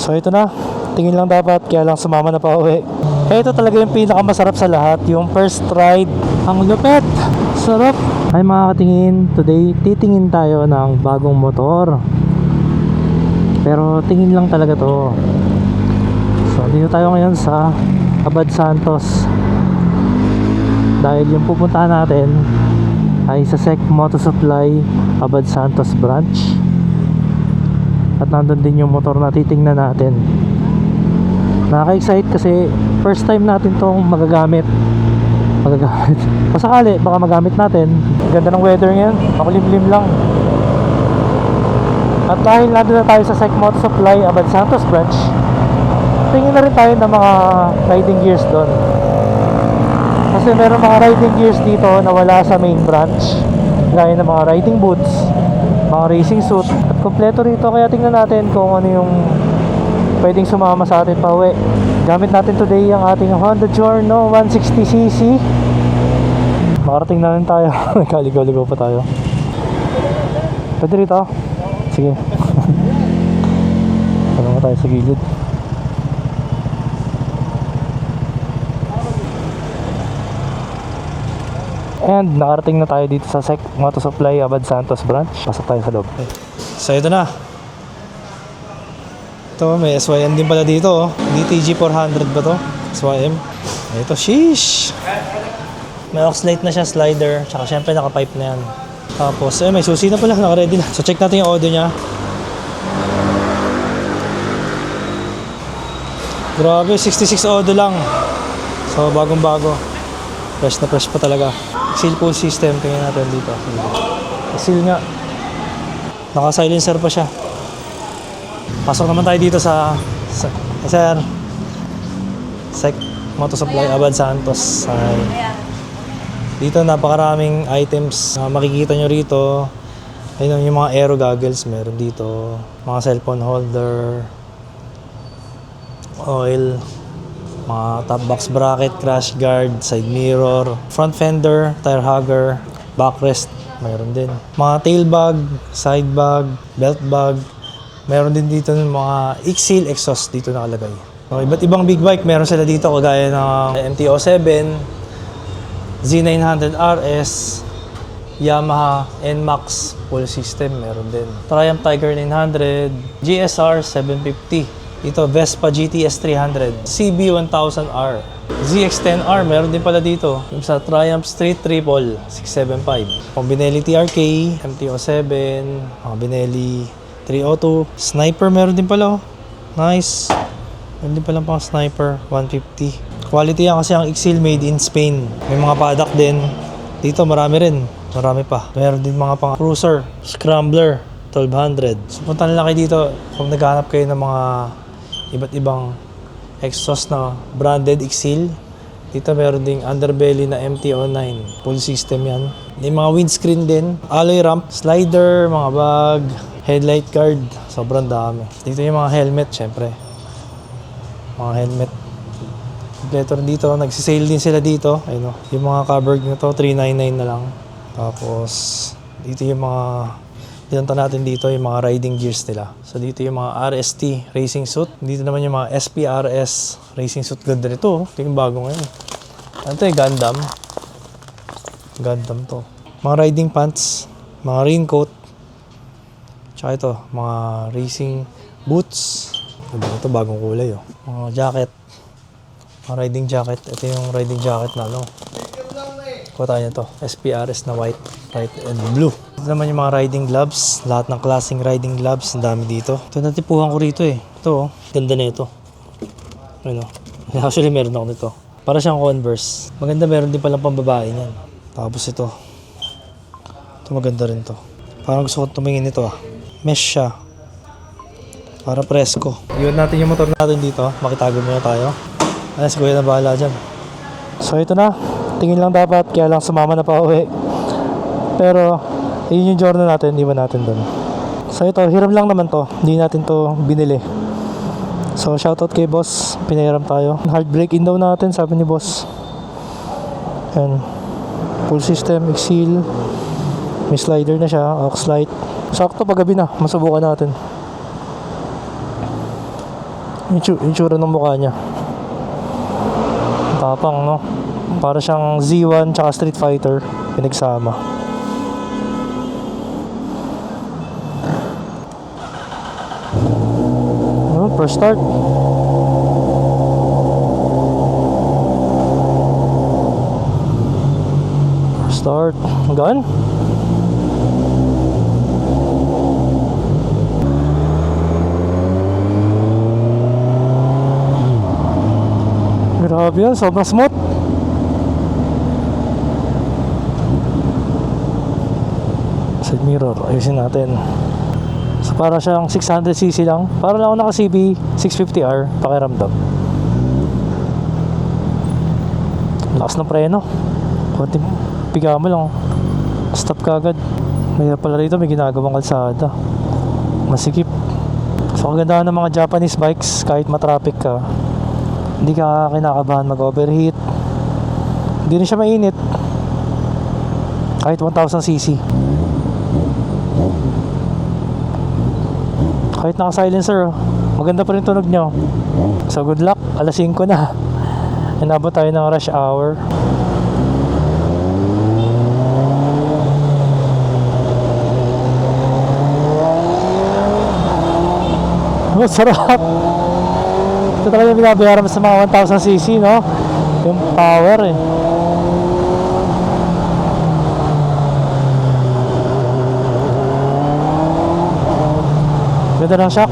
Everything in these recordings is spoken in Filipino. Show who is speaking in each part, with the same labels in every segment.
Speaker 1: So ito na, tingin lang dapat, kaya lang sumama na pa uwi. Ito talaga yung pinakamasarap sa lahat, yung first ride. Ang lupet, sarap. Ay mga katingin, today titingin tayo ng bagong motor. Pero tingin lang talaga to. So dito tayo ngayon sa Abad Santos. Dahil yung pupuntahan natin ay sa SEC Moto Supply Abad Santos branch. At nandun din yung motor na titingnan natin. Nakaka-excite kasi first time natin tong magagamit. Pasakali, baka magamit natin. Ganda ng weather ngayon, makulimlim lang. At dahil nandun na tayo sa SEC Moto Supply Abad Santos branch, tingin na rin tayo ng mga riding gears doon. Kasi meron mga riding gears dito na wala sa main branch, gaya ng mga riding boots, mga racing suit, at kompleto rito. Kaya tingnan natin kung ano yung pwedeng sumama sa atin pa uwi. Gamit natin today ang ating Honda Giorno 160cc. Makarating na rin tayo. Kaligaw-ligaw pa tayo. Pwede rito? Sige. Ano nga tayo sa gilid. And nakarating na tayo dito sa SEC Moto Supply Abad Santos branch. Pasok tayo sa loob. So ito na. Ito may SYM din pala dito, oh. DTG 400 ba to? SYM. Ito, sheesh. May Oxlite na siya, slider. Tsaka syempre naka-pipe na yan. Tapos may susi na pala, naka-ready na. So check natin yung audio niya. Grabe, 66 audio lang. So bagong bago. Fresh na fresh pa talaga. Seal pull system, tingnan natin dito. Seal nga. Naka-silencer pa siya. Pasok naman tayo dito sa Sir SEC Moto Supply Abad Santos. Dito napakaraming items na makikita nyo rito. Ayun yung mga aero goggles meron dito. Mga cellphone holder, oil, mga top box bracket, crash guard, side mirror, front fender, tire hugger, backrest, mayroon din. Mga tail bag, side bag, belt bag. Meron din dito ng mga X-Seal exhaust dito nakalagay. So, iba't ibang big bike meron sila dito kagaya ng MT-07, Z900RS, Yamaha NMAX full system meron din. Triumph Tiger 900, GSR 750. Ito Vespa GTS 300, CB1000R, ZX10R meron din pala dito. Yung sa Triumph Street Triple 675. Pang Benelli TRK, MT-07, mga Benelli 302, Sniper meron din pala, oh. Nice. Meron din pala pang Sniper 150. Quality yan kasi ang X-Seal made in Spain. May mga paddock din. Dito marami rin. Marami pa. Meron din mga pang cruiser, Scrambler 1200. So punta na lang kayo dito kung naghahanap kayo ng mga iba't ibang exhaust na branded X-Seal. Dito meron ding underbelly na MT-09. Full system yan. May mga windscreen din. Alloy ramp, slider, mga bag, headlight guard. Sobrang dami. Dito yung mga helmet, syempre. Mga helmet. Kompleto rin dito. Nagsisale din sila dito. Ayun, yung mga covered na to, $399 na lang. Tapos, dito yung mga pinunta natin dito, yung mga riding gears nila. So dito yung mga RST racing suit. Dito naman yung mga SPRS racing suit. Ganda nito. Ito yung bago ngayon. Ano to yung Gundam. Gundam to. Mga riding pants. Mga raincoat. Tsaka ito, mga racing boots. Ito bagong kulay, oh. Mga jacket. Mga riding jacket. Ito yung riding jacket na ano. Kuha tayo nito. SPRS na white and blue. Ito naman yung mga riding gloves. Lahat ng klaseng riding gloves. Ang dami dito. Ito natipuhan ko rito eh. Ito oh. Ganda na ito. Ano? Actually meron ako nito. Para siyang Converse. Maganda, meron din palang pambabae niyan. Tapos ito. Ito maganda rin to. Parang gusto ko tumingin nito ah. Mesh siya. Para presko. Iwan natin yung motor natin dito. Makitago muna tayo. Ayan, si Kuya na bahala dyan. So ito na. Tingin lang dapat, kaya lang sumama na pa uwi. Pero, yun yung Giorno natin, iwan natin doon. So ito, hiram lang naman to. Hindi natin to binili. So shoutout kay boss, pinahiram tayo. Hard brake in daw natin, sabi ni boss. Yan. Full system, X-Seal. May slider na siya, Oxlite. Sakto pag gabi na, masubukan natin. Yung tsura ng mukha niya. Tapang, no? Para siyang Z1 tsaka Street Fighter pinagsama. First start. Start. Gaan. Grabe yan, sobrang smooth. Side mirror, ayusin natin. So para siyang 600cc lang. Para lang ako naka CB 650R pakiramdam. Lakas ng preno. Konting piga mo lang, stop ka agad. Mayroon pala rito, may ginagawang kalsada. Masikip. So kagandahan ng mga Japanese bikes, kahit matraffic ka, hindi ka kinakabahan mag-overheat. Hindi rin siya mainit kahit 1000cc. Kahit naka-silencer, maganda pa rin tunog nyo. So good luck, alas 5 na. Inabot tayo ng rush hour. Oh, sarap. Ito talaga yung binabayaran sa mga 1000cc, no? Yung power eh. Ganda ng shock.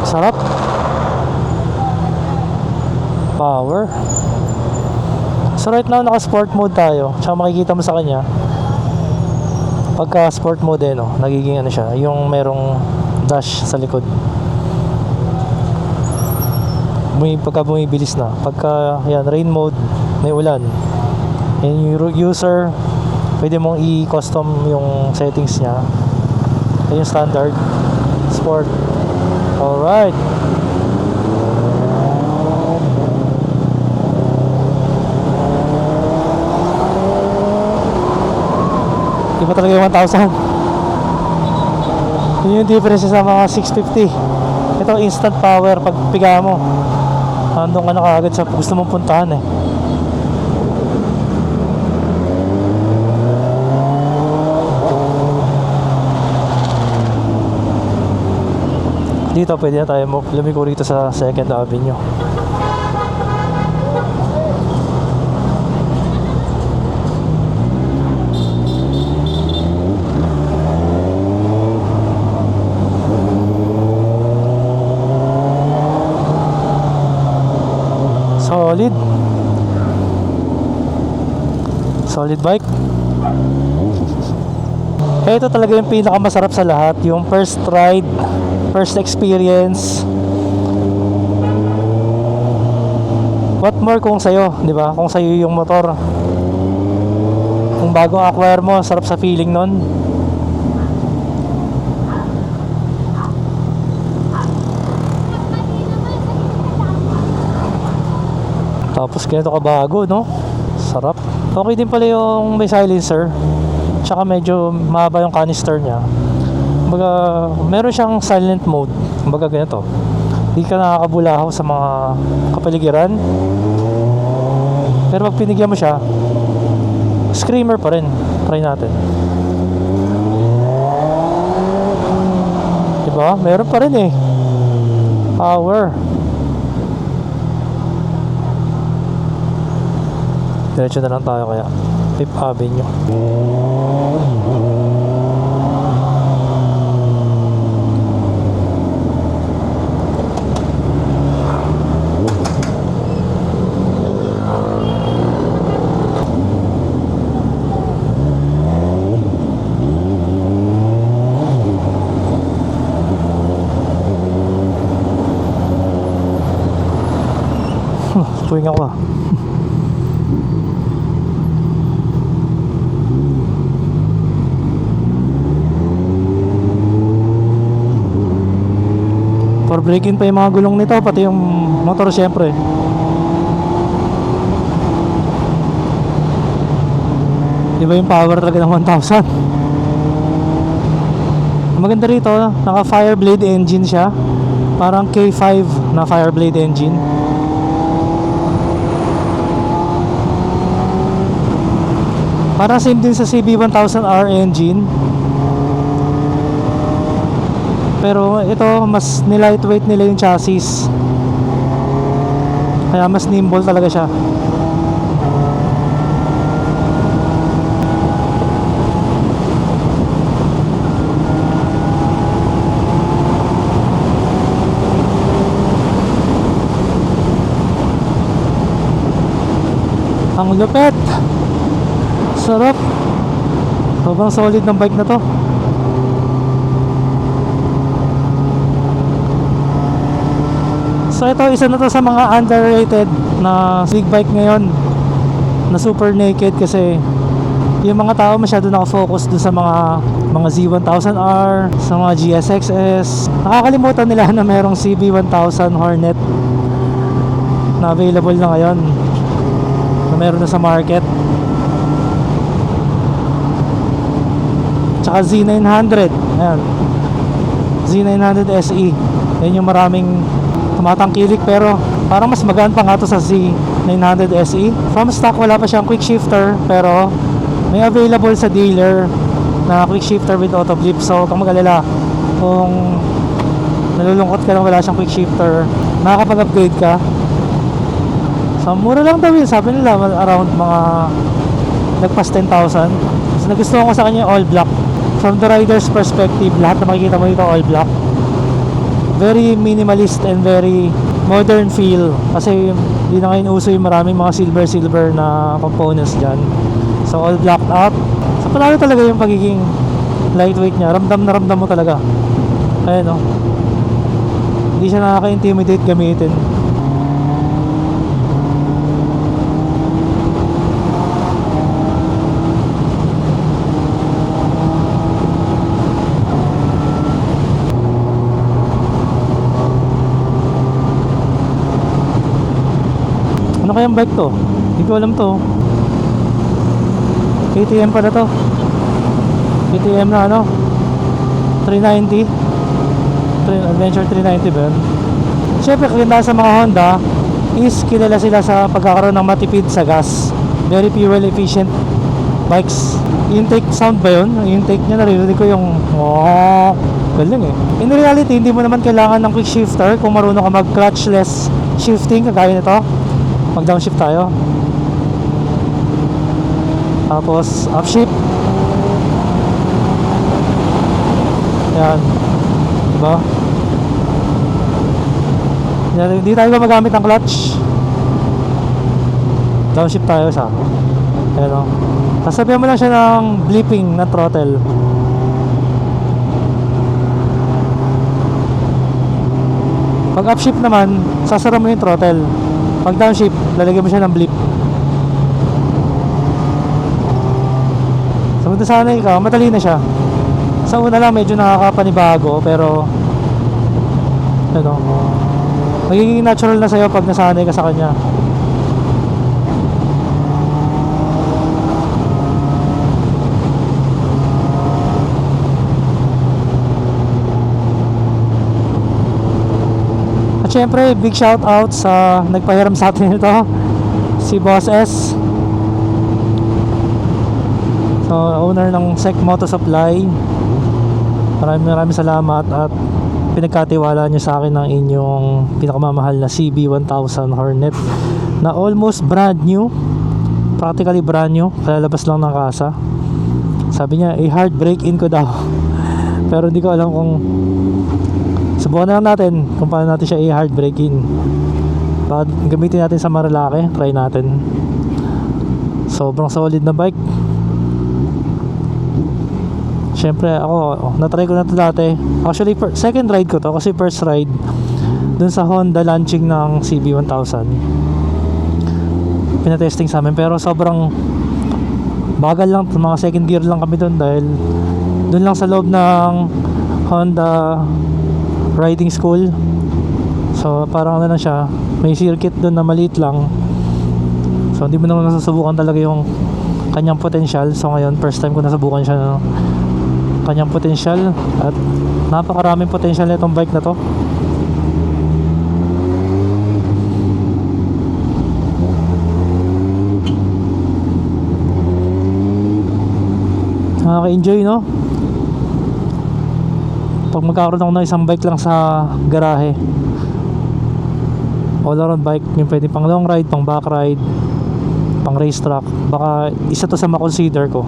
Speaker 1: Sarap. Power. So right now naka sport mode tayo. Tsaka makikita mo sa kanya pagka sport mode no, nagiging ano siya, yung merong dash sa likod. Pagka bumibilis na, pagka yan rain mode, may ulan, and yung user pwede mong i-custom yung settings niya. Ito yung standard sport. Alright. Iba talaga yung 1,000. Yun yung difference sa mga 650. Ito instant power. Pag piga mo, andun ka na kaagad sa gusto mong puntahan eh. Dito pwede na tayo lumiko rito sa 2nd Avenue. Solid bike. Ito talaga yung pinakamasarap sa lahat, yung first ride, first experience. What more kung sa'yo, di ba? Kung sa'yo yung motor, kung bagong acquire mo, sarap sa feeling nun. Tapos ganito ka bago, no? Sarap. Okay din pala yung may silencer. Tsaka medyo mahaba yung canister niya. Kumbaga, meron siyang silent mode. Kumbaga ganito. Hindi ka nakakabulahaw sa mga kapaligiran. Pero pag pinigyan mo siya, screamer pa rin. Try natin. Diba? Meron pa rin eh. Power. Diretso na lang tayo kaya 5th Avenue. Tuwing ako ah. For break-in pa yung mga gulong nito, pati yung motor syempre. Iba yung power talaga ng 1000. Maganda rito, naka Fireblade engine siya. Parang K5 na Fireblade engine. Parang same din sa CB1000R engine. Pero ito, mas nilightweight nila yung chassis. Kaya mas nimble talaga siya. Ang lupet. Sarap. Sobrang solid ng bike na to. So ito, isa na to sa mga underrated na big bike ngayon na super naked, kasi yung mga tao masyado nakafocus dun sa mga Z1000R, sa mga GSXS. Nakakalimutan nila na merong CB1000 Hornet na available na ngayon, na meron na sa market. Tsaka Z900, ayan, Z900 SE, yan yung maraming tumatangkilik, pero parang mas magaan pa nga to sa Z900 SE. From stock wala pa siyang quick shifter, pero may available sa dealer na quick shifter with auto blip. So kung mag-alala, kung nalulungkot ka lang wala siyang quick shifter, makakapag-upgrade ka. So mura lang daw yun, sabi nila around mga nagpas 10,000. So nagustuhan ko sa kanya all black. From the rider's perspective, lahat na makikita mo dito all black. Very minimalist and very modern feel, kasi hindi na ngayon uso yung maraming mga silver na components dyan. So all blacked out. So palalo talaga yung pagiging lightweight niya. Ramdam na ramdam mo talaga. Ayan o. Hindi siya nakaka-intimidate gamitin. Ano kayang bike to? Hindi ko alam to. KTM pa na to. KTM na ano? 390. Adventure 390 ba yun? Siyempre, kaganda sa mga Honda is kilala sila sa pagkakaroon ng matipid sa gas. Very fuel efficient bikes. Intake sound ba yun? Yung intake niya, naririnig ko yung galing eh. In reality, hindi mo naman kailangan ng quick shifter kung marunong ka mag clutchless shifting kagaya nito. Mag downshift tayo, tapos upshift. Yan, diba? Yan, hindi tayo magamit ng clutch. Downshift tayo sa ayan o. Sasabihan mo lang siya ng blipping na throttle. Pag upshift naman, sasara mo yung throttle. Pag downshift, lalagyan mo siya ng blip. So kung nasanay ka, madali na siya. Sa una lang medyo nakakapanibago, pero ano, magiging natural na sa'yo pag nasanay ka sa kanya. Siyempre, big shout out sa nagpahiram sa atin ito, si Boss S. So, owner ng Sec Moto Supply. Maraming salamat at pinagkatiwala niyo sa akin ng inyong pinakamamahal na CB1000 Hornet na almost brand new, practically brand new, kalalabas lang ng kasa. Sabi niya, hard break-in ko daw. Pero hindi ko alam kung, subukan na lang natin kung paano natin siya i-hard break-in. Baka gamitin natin sa Marilake, try natin. Sobrang solid na bike. Siyempre ako, natry ko na ito dati. Actually, second ride ko to, kasi first ride dun sa Honda launching ng CB1000 pinatesting sa amin, pero sobrang bagal lang, mga second gear lang kami dun, dahil dun lang sa loob ng Honda riding school. So parang ano na siya, may circuit doon na maliit lang. So hindi mo naman nasusubukan talaga yung kanyang potential. So ngayon, first time ko nasubukan siya ng kanyang potential, at napakaraming potential na itong bike na to. Nakaka-enjoy, no? Pag magkakaroon ako ng isang bike lang sa garahe, all around bike, yung pwede pang long ride, pang back ride, pang racetrack, baka isa to sa makonsider ko.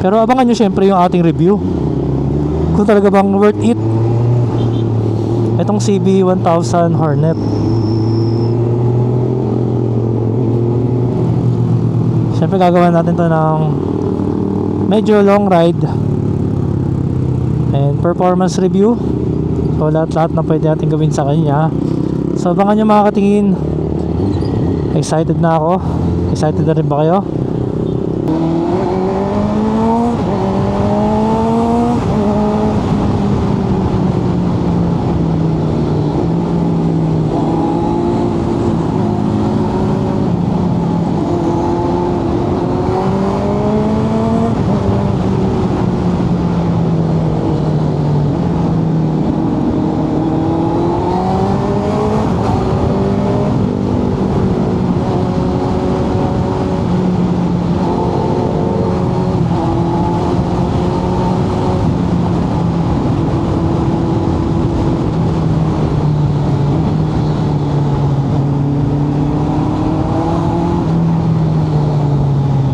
Speaker 1: Pero abangan nyo syempre yung ating review kung talaga bang worth it itong CB1000 Hornet. Syempre gagawin natin to ng medyo long ride and performance review. So lahat na pwede natin gawin sa kanya. So abangan nyo mga katingin. Excited na ako. Excited na rin ba kayo?